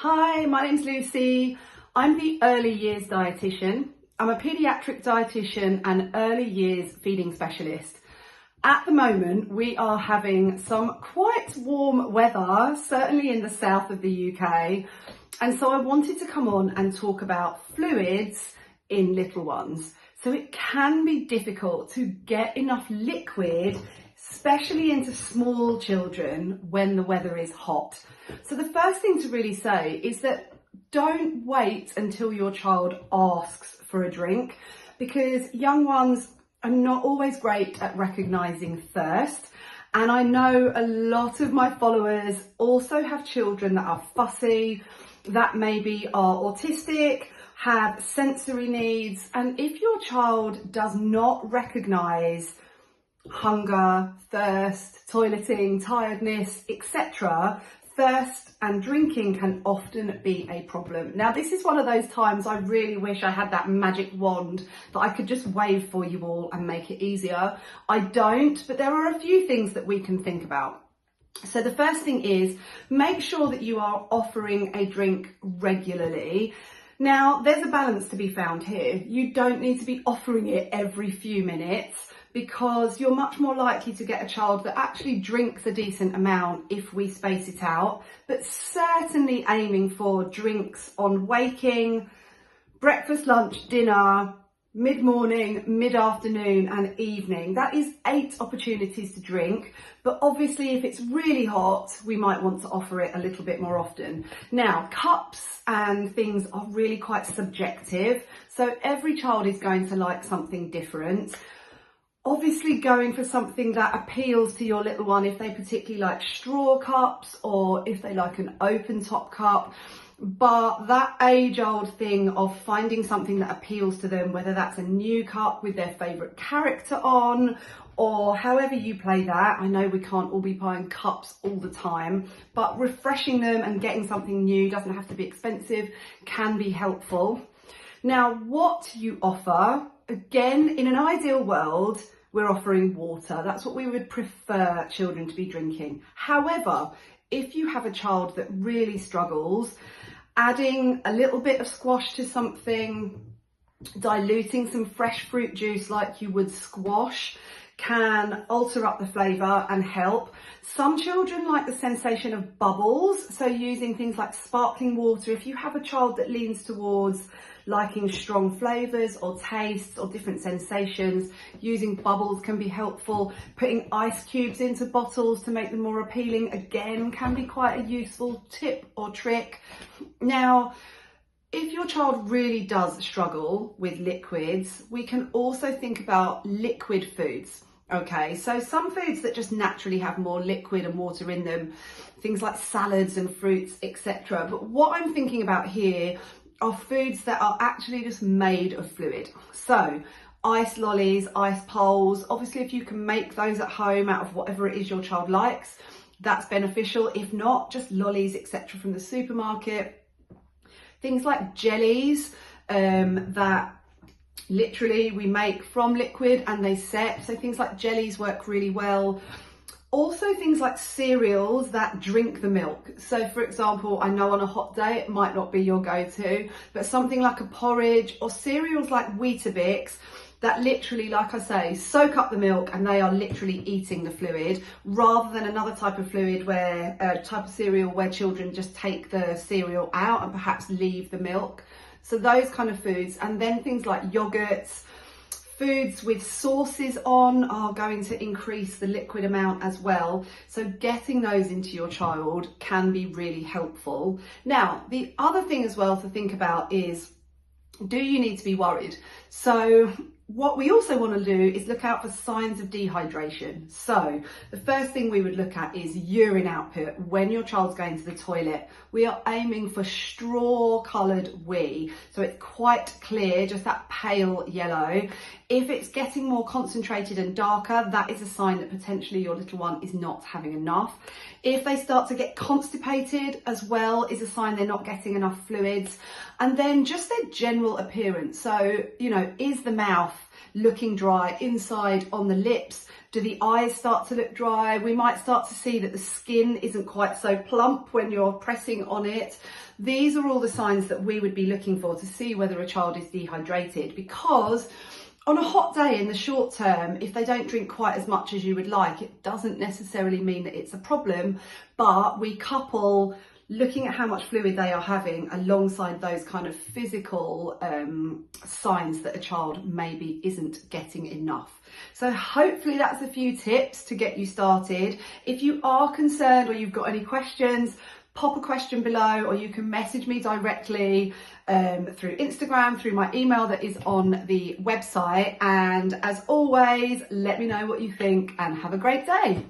Hi, my name's Lucy. I'm the early years dietitian. I'm a paediatric dietitian and early years feeding specialist. At the moment, we are having some quite warm weather, certainly in the south of the UK. And so I wanted to come on and talk about fluids in little ones. So it can be difficult to get enough liquid, especially into small children when the weather is hot. So the first thing to really say is that don't wait until your child asks for a drink, because young ones are not always great at recognising thirst. And I know a lot of my followers also have children that are fussy, that maybe are autistic, have sensory needs. And if your child does not recognise hunger, thirst, toileting, tiredness, etc., thirst and drinking can often be a problem. Now, this is one of those times I really wish I had that magic wand that I could just wave for you all and make it easier. I don't, but there are a few things that we can think about. So the first thing is, make sure that you are offering a drink regularly. Now, there's a balance to be found here. You don't need to be offering it every few minutes, because you're much more likely to get a child that actually drinks a decent amount if we space it out, but certainly aiming for drinks on waking, breakfast, lunch, dinner, mid-morning, mid-afternoon and evening. That is 8 opportunities to drink, but obviously if it's really hot, we might want to offer it a little bit more often. Now, cups and things are really quite subjective, so every child is going to like something different. Obviously going for something that appeals to your little one, if they particularly like straw cups or if they like an open top cup. But that age-old thing of finding something that appeals to them, whether that's a new cup with their favourite character on, or however you play that. I know we can't all be buying cups all the time, but refreshing them and getting something new, doesn't have to be expensive, can be helpful. Now, what you offer, again, in an ideal world, we're offering water. That's what we would prefer children to be drinking. However, if you have a child that really struggles, adding a little bit of squash to something, diluting some fresh fruit juice like you would squash, can alter up the flavour and help. Some children like the sensation of bubbles, so using things like sparkling water. If you have a child that leans towards liking strong flavours or tastes or different sensations, using bubbles can be helpful. Putting ice cubes into bottles to make them more appealing, again, can be quite a useful tip or trick. Now, if your child really does struggle with liquids, we can also think about liquid foods. Okay, so some foods that just naturally have more liquid and water in them, things like salads and fruits, etc. But what I'm thinking about here are foods that are actually just made of fluid. So ice lollies, ice poles, obviously if you can make those at home out of whatever it is your child likes, that's beneficial. If not, just lollies, etc. from the supermarket. Things like jellies that literally we make from liquid and they set, so things like jellies work really well. Also things like cereals that drink the milk. So for example, I know on a hot day it might not be your go-to, but something like a porridge or cereals like Weetabix that literally, like I say, soak up the milk and they are literally eating the fluid, rather than another type of fluid where, type of cereal where children just take the cereal out and perhaps leave the milk. So those kind of foods, and then things like yogurts, foods with sauces on are going to increase the liquid amount as well. So getting those into your child can be really helpful. Now, the other thing as well to think about is, do you need to be worried? So what we also want to do is look out for signs of dehydration. So the first thing we would look at is urine output. When your child's going to the toilet, we are aiming for straw coloured wee. So it's quite clear, just that pale yellow. If it's getting more concentrated and darker, that is a sign that potentially your little one is not having enough. If they start to get constipated as well, is a sign they're not getting enough fluids. And then just their general appearance. So, you know, is the mouth looking dry inside on the lips? Do the eyes start to look dry? We might start to see that the skin isn't quite so plump when you're pressing on it. These are all the signs that we would be looking for to see whether a child is dehydrated, because on a hot day in the short term, if they don't drink quite as much as you would like, it doesn't necessarily mean that it's a problem, but we couple looking at how much fluid they are having alongside those kind of physical signs that a child maybe isn't getting enough. So hopefully that's a few tips to get you started. If you are concerned or you've got any questions, pop a question below, or you can message me directly through Instagram, through my email that is on the website. And as always, let me know what you think and have a great day.